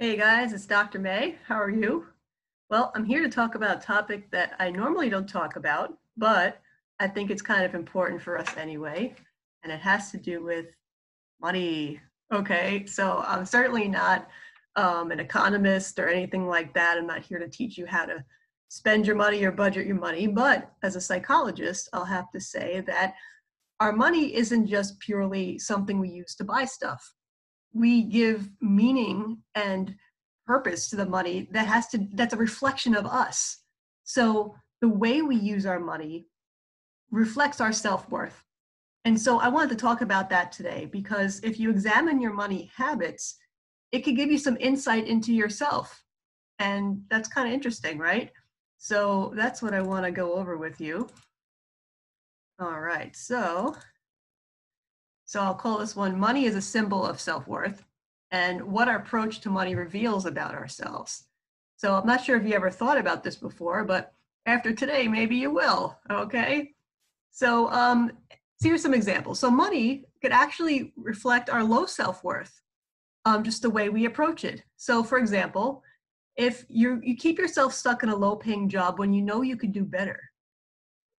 Hey guys, it's Dr. May. How are you? Well, I'm here to talk about a topic that I normally don't talk about, but I think it's kind of important for us anyway, and it has to do with money. Okay, so I'm certainly not an economist or anything like that. I'm not here to teach you how to spend your money or budget your money, but as a psychologist, I'll have to say that our money isn't just purely something we use to buy stuff. We give meaning and purpose to the money that's a reflection of us. So the way we use our money reflects our self-worth. And so I wanted to talk about that today because if you examine your money habits, it could give you some insight into yourself. And that's kind of interesting, right? So that's what I want to go over with you. All right, so I'll call this one, money is a symbol of self-worth and what our approach to money reveals about ourselves. So I'm not sure if you ever thought about this before, but after today, maybe you will, okay? So here's some examples. So money could actually reflect our low self-worth, just the way we approach it. So for example, if you keep yourself stuck in a low-paying job when you know you could do better,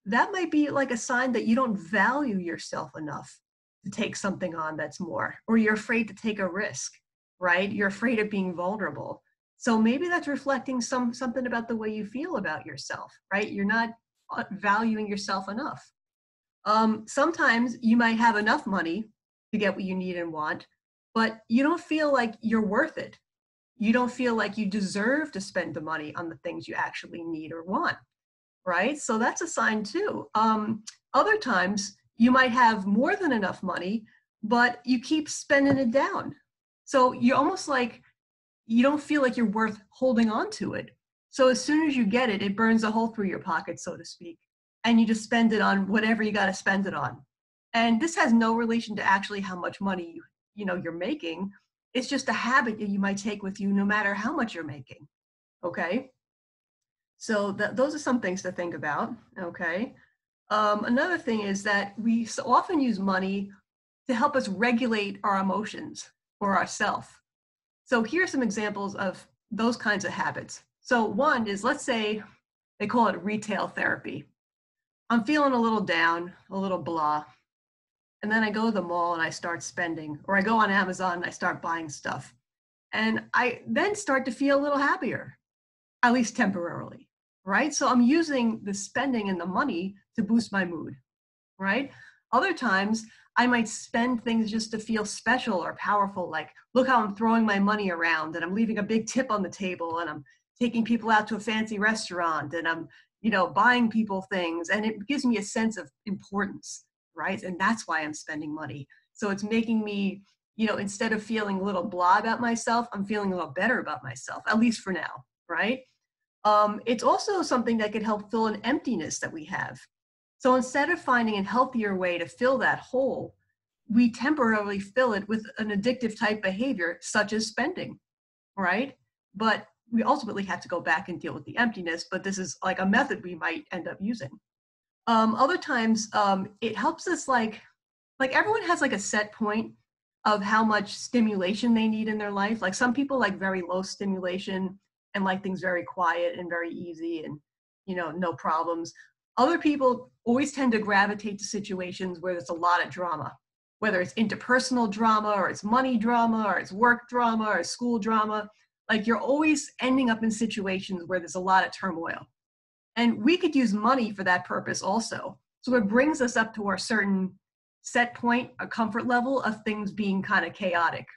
that might be like a sign that you don't value yourself enough to take something on that's more, or you're afraid to take a risk, right? You're afraid of being vulnerable. So maybe that's reflecting something about the way you feel about yourself, right? You're not valuing yourself enough. Sometimes you might have enough money to get what you need and want, but you don't feel like you're worth it. You don't feel like you deserve to spend the money on the things you actually need or want, right? So that's a sign too. Other times you might have more than enough money, but you keep spending it down. So you're almost like you don't feel like you're worth holding on to it. So as soon as you get it, it burns a hole through your pocket, so to speak, and you just spend it on whatever you got to spend it on. And this has no relation to actually how much money you're making. It's just a habit that you might take with you no matter how much you're making. Okay. So those are some things to think about, okay? Another thing is that we so often use money to help us regulate our emotions or ourself. So here are some examples of those kinds of habits. So one is, let's say they call it retail therapy. I'm feeling a little down, a little blah, and then I go to the mall and I start spending, or I go on Amazon and I start buying stuff. And I then start to feel a little happier, at least temporarily, right? So I'm using the spending and the money to boost my mood, right? Other times I might spend things just to feel special or powerful, like look how I'm throwing my money around and I'm leaving a big tip on the table and I'm taking people out to a fancy restaurant and I'm, buying people things, and it gives me a sense of importance, right? And that's why I'm spending money. So it's making me, instead of feeling a little blah about myself, I'm feeling a little better about myself, at least for now, right? It's also something that could help fill an emptiness that we have. So instead of finding a healthier way to fill that hole, we temporarily fill it with an addictive type behavior, such as spending, right? But we ultimately have to go back and deal with the emptiness, but this is like a method we might end up using. Other times, it helps us like everyone has like a set point of how much stimulation they need in their life. Like some people like very low stimulation and like things very quiet and very easy and, no problems. Other people always tend to gravitate to situations where there's a lot of drama, whether it's interpersonal drama or it's money drama or it's work drama or school drama. Like you're always ending up in situations where there's a lot of turmoil. And we could use money for that purpose also. So it brings us up to our certain set point, a comfort level of things being kind of chaotic.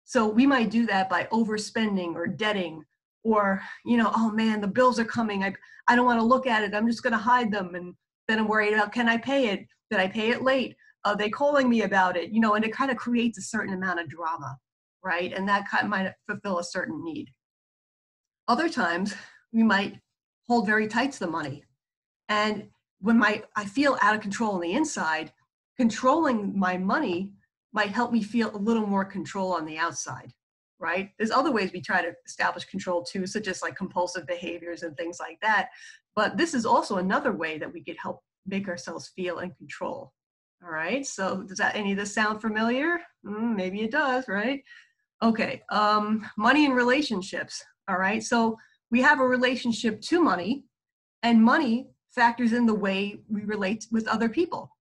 So we might do that by overspending or debting or, oh man, the bills are coming. I don't want to look at it. I'm just going to hide them. And then I'm worried about, can I pay it? Did I pay it late? Are they calling me about it? And it kind of creates a certain amount of drama, right? And that kind of might fulfill a certain need. Other times we might hold very tight to the money. And when I feel out of control on the inside, controlling my money might help me feel a little more control on the outside, right? There's other ways we try to establish control too, such as like compulsive behaviors and things like that. But this is also another way that we could help make ourselves feel in control. All right, so does any of this sound familiar? Maybe it does, right? Okay, money and relationships. All right, so we have a relationship to money, and money factors in the way we relate with other people,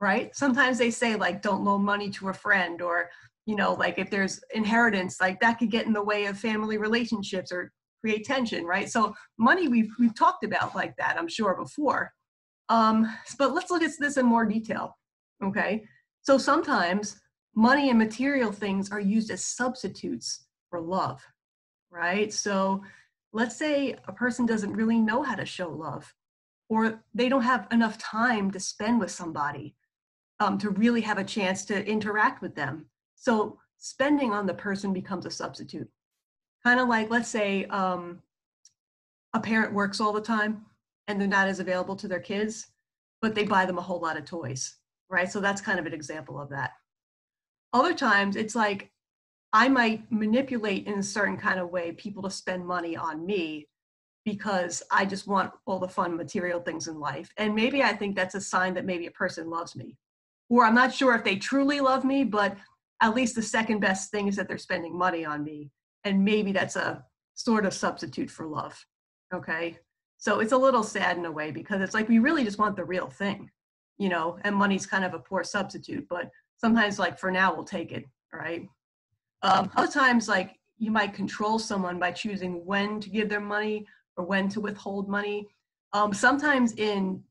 right? Sometimes they say like, don't loan money to a friend, or like if there's inheritance, like that could get in the way of family relationships or create tension, right? So money we've talked about like that, I'm sure before. But let's look at this in more detail. Okay, so sometimes money and material things are used as substitutes for love, right? So let's say a person doesn't really know how to show love, or they don't have enough time to spend with somebody to really have a chance to interact with them. So spending on the person becomes a substitute. Kind of like, let's say a parent works all the time and they're not as available to their kids, but they buy them a whole lot of toys, right? So that's kind of an example of that. Other times it's like I might manipulate in a certain kind of way people to spend money on me because I just want all the fun material things in life. And maybe I think that's a sign that maybe a person loves me. Or I'm not sure if they truly love me, but at least the second best thing is that they're spending money on me. And maybe that's a sort of substitute for love. Okay. So it's a little sad in a way because it's like we really just want the real thing, and money's kind of a poor substitute, but sometimes, like, for now, we'll take it. All right. Other times, like, you might control someone by choosing when to give them money or when to withhold money. Sometimes in,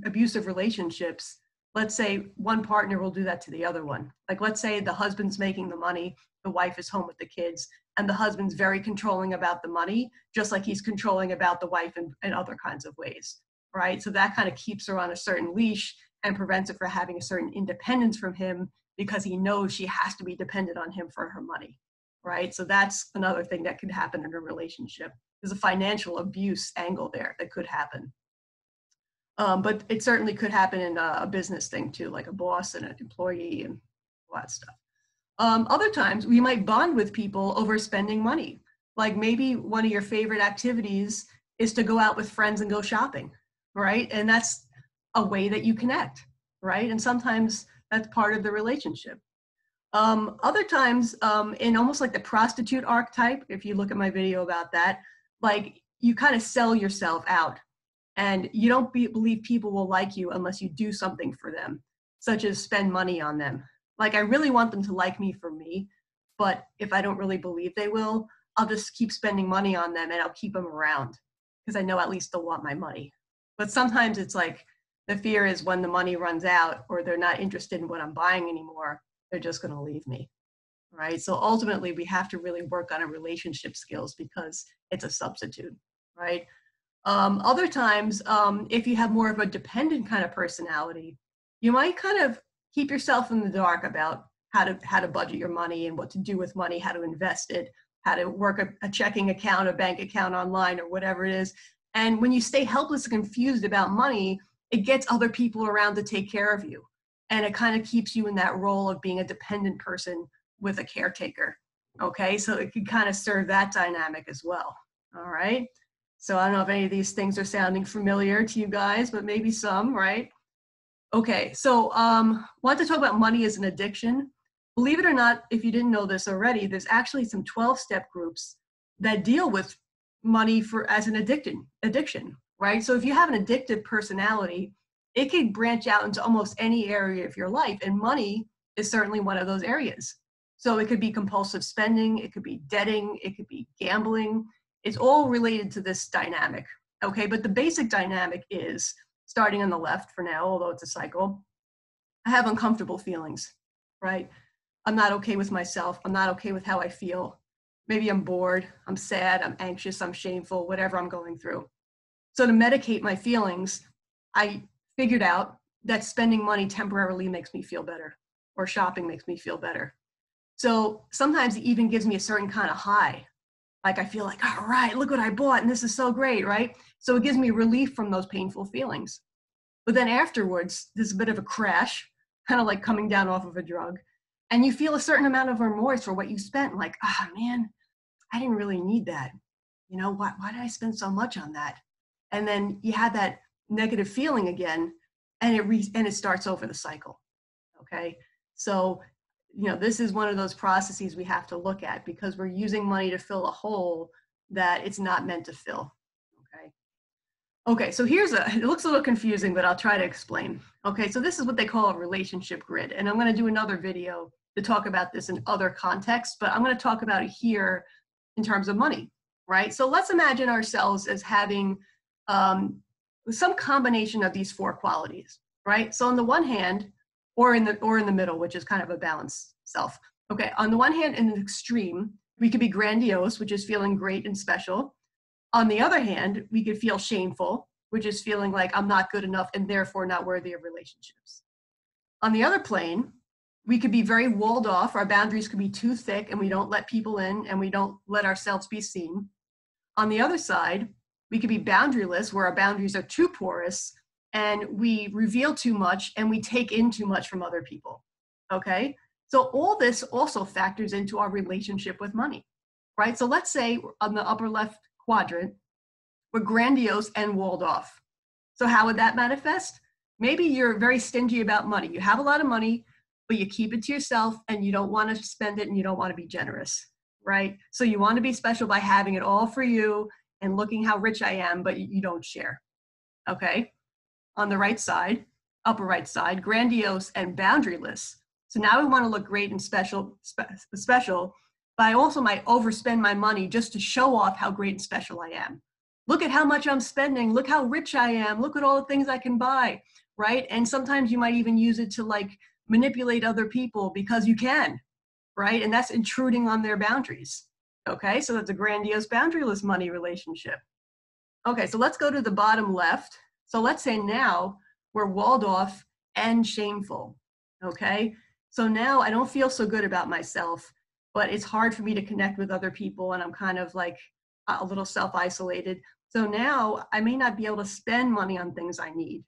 abusive relationships, let's say one partner will do that to the other one. Like, let's say the husband's making the money, the wife is home with the kids, and the husband's very controlling about the money, just like he's controlling about the wife in other kinds of ways, right? So that kind of keeps her on a certain leash and prevents her from having a certain independence from him because he knows she has to be dependent on him for her money, right? So that's another thing that could happen in a relationship. There's a financial abuse angle there that could happen. But it certainly could happen in a business thing too, like a boss and an employee and all that stuff. Other times we might bond with people over spending money. Like maybe one of your favorite activities is to go out with friends and go shopping, right? And that's a way that you connect, right? And sometimes that's part of the relationship. Other times, in almost like the prostitute archetype, if you look at my video about that, like you kind of sell yourself out and you don't believe people will like you unless you do something for them, such as spend money on them. Like, I really want them to like me for me, but if I don't really believe they will, I'll just keep spending money on them and I'll keep them around because I know at least they'll want my money. But sometimes it's like the fear is when the money runs out or they're not interested in what I'm buying anymore, they're just going to leave me, right? So ultimately, we have to really work on our relationship skills because it's a substitute, right? Other times, if you have more of a dependent kind of personality, you might kind of keep yourself in the dark about how to budget your money and what to do with money, how to invest it, how to work a checking account, a bank account online, or whatever it is. And when you stay helpless and confused about money, it gets other people around to take care of you. And it kind of keeps you in that role of being a dependent person with a caretaker. Okay, so it can kind of serve that dynamic as well. All right. So I don't know if any of these things are sounding familiar to you guys, but maybe some, right? Okay, so want to talk about money as an addiction. Believe it or not, if you didn't know this already, there's actually some 12-step groups that deal with money as an addiction, right? So if you have an addictive personality, it could branch out into almost any area of your life, and money is certainly one of those areas. So it could be compulsive spending, it could be debting, it could be gambling. It's all related to this dynamic, okay? But the basic dynamic is, starting on the left for now, although it's a cycle, I have uncomfortable feelings, right? I'm not okay with myself. I'm not okay with how I feel. Maybe I'm bored, I'm sad, I'm anxious, I'm shameful, whatever I'm going through. So to medicate my feelings, I figured out that spending money temporarily makes me feel better, or shopping makes me feel better. So sometimes it even gives me a certain kind of high. Like I feel like, all right, look what I bought and this is so great, right? So it gives me relief from those painful feelings. But then afterwards, there's a bit of a crash, kind of like coming down off of a drug. And you feel a certain amount of remorse for what you spent. Like, ah, man, I didn't really need that. Why did I spend so much on that? And then you have that negative feeling again, and it starts over the cycle. Okay. So this is one of those processes we have to look at because we're using money to fill a hole that it's not meant to fill. Okay. Okay, so it looks a little confusing, but I'll try to explain. Okay, so this is what they call a relationship grid. And I'm going to do another video to talk about this in other contexts, but I'm going to talk about it here in terms of money, right? So let's imagine ourselves as having some combination of these 4 qualities, right? So on the one hand, or in the middle, which is kind of a balanced self. Okay, on the one hand, in the extreme, we could be grandiose, which is feeling great and special. On the other hand, we could feel shameful, which is feeling like I'm not good enough and therefore not worthy of relationships. On the other plane, we could be very walled off. Our boundaries could be too thick and we don't let people in and we don't let ourselves be seen. On the other side, we could be boundaryless, where our boundaries are too porous and we reveal too much and we take in too much from other people. Okay? So all this also factors into our relationship with money, right? So let's say on the upper left quadrant, we're grandiose and walled off. So how would that manifest? Maybe you're very stingy about money. You have a lot of money, but you keep it to yourself and you don't want to spend it and you don't want to be generous, right? So you want to be special by having it all for you and looking how rich I am, but you don't share, okay? On the right side, upper right side, grandiose and boundaryless. So now we want to look great and special, but I also might overspend my money just to show off how great and special I am. Look at how much I'm spending. Look how rich I am. Look at all the things I can buy, right? And sometimes you might even use it to like manipulate other people because you can, right? And that's intruding on their boundaries. Okay, so that's a grandiose, boundaryless money relationship. Okay, so let's go to the bottom left. So let's say now we're walled off and shameful. Okay, so now I don't feel so good about myself, but it's hard for me to connect with other people and I'm kind of like a little self-isolated. So now I may not be able to spend money on things I need,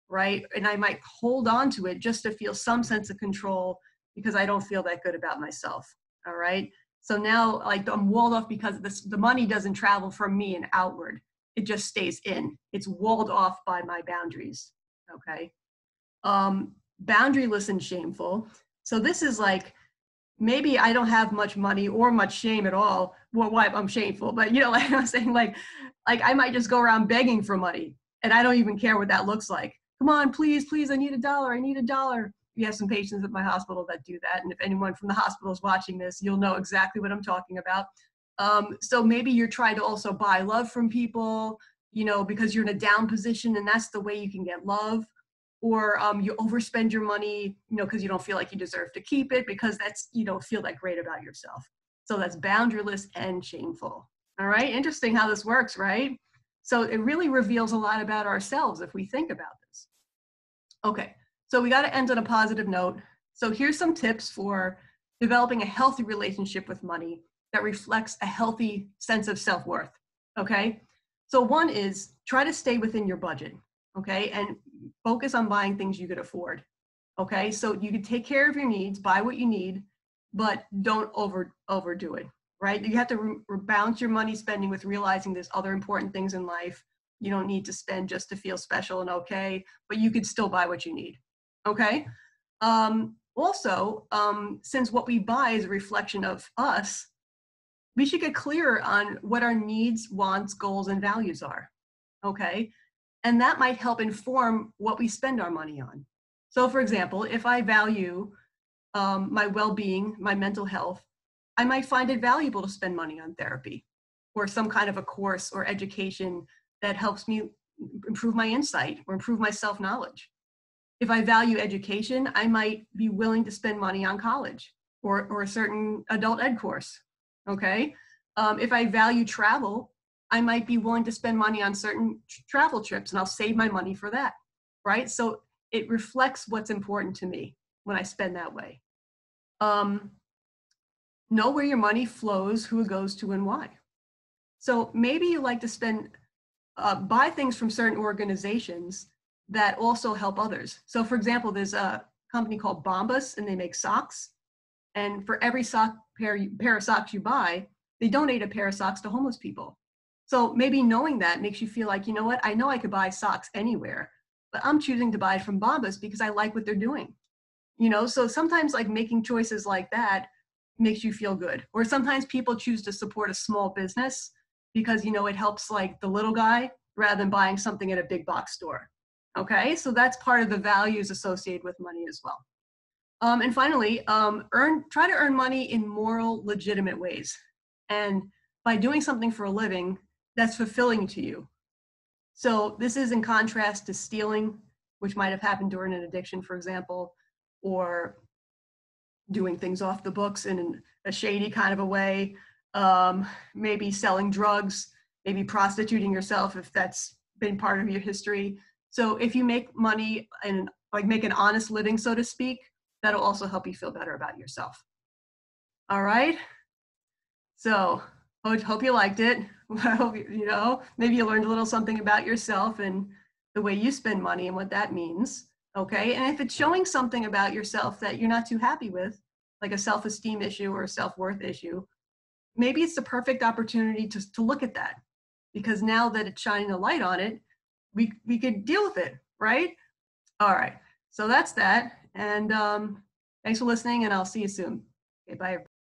right? And I might hold on to it just to feel some sense of control because I don't feel that good about myself, all right? So now like I'm walled off because the money doesn't travel from me and outward. It just stays in. It's walled off by my boundaries, okay? Boundaryless and shameful. So this is like, maybe I don't have much money or much shame at all. Well, why I'm shameful, but like I'm saying, like I might just go around begging for money and I don't even care what that looks like. Come on, please, I need $1. I need $1. We have some patients at my hospital that do that. And if anyone from the hospital is watching this, you'll know exactly what I'm talking about. So maybe you're trying to also buy love from people, because you're in a down position and that's the way you can get love. Or you overspend your money, because you don't feel like you deserve to keep it because you don't feel that great about yourself. So that's boundaryless and shameful. All right, interesting how this works, right? So it really reveals a lot about ourselves if we think about this. Okay, so we got to end on a positive note. So here's some tips for developing a healthy relationship with money that reflects a healthy sense of self-worth, okay? So one is try to stay within your budget, okay? And focus on buying things you could afford, okay? So you can take care of your needs, buy what you need, but don't overdo it, right? You have to balance your money spending with realizing there's other important things in life. You don't need to spend just to feel special and okay, but you could still buy what you need, okay? Also, since what we buy is a reflection of us, we should get clearer on what our needs, wants, goals, and values are, okay? And that might help inform what we spend our money on. So for example, if I value my well-being, my mental health, I might find it valuable to spend money on therapy or some kind of a course or education that helps me improve my insight or improve my self-knowledge. If I value education, I might be willing to spend money on college or a certain adult ed course, okay? If I value travel, I might be willing to spend money on certain travel trips and I'll save my money for that, right? So it reflects what's important to me when I spend that way. Know where your money flows, who it goes to and why. So maybe you like to buy things from certain organizations that also help others. So for example, there's a company called Bombas and they make socks. And for every pair of socks you buy, they donate a pair of socks to homeless people. So maybe knowing that makes you feel like, you know what, I know I could buy socks anywhere, but I'm choosing to buy it from Bombas because I like what they're doing. So sometimes like making choices like that makes you feel good. Or sometimes people choose to support a small business because, it helps like the little guy rather than buying something at a big box store. Okay, so that's part of the values associated with money as well. And finally, try to earn money in moral, legitimate ways. And by doing something for a living that's fulfilling to you. So this is in contrast to stealing, which might have happened during an addiction, for example, or doing things off the books in a shady kind of a way, maybe selling drugs, maybe prostituting yourself if that's been part of your history. So if you make money and like make an honest living, so to speak, that'll also help you feel better about yourself. All right. So hope you liked it. I hope maybe you learned a little something about yourself and the way you spend money and what that means. Okay. And if it's showing something about yourself that you're not too happy with, like a self-esteem issue or a self-worth issue, maybe it's the perfect opportunity to look at that, because now that it's shining a light on it, we could deal with it, right? All right. So that's that. And thanks for listening, and I'll see you soon. Okay, bye.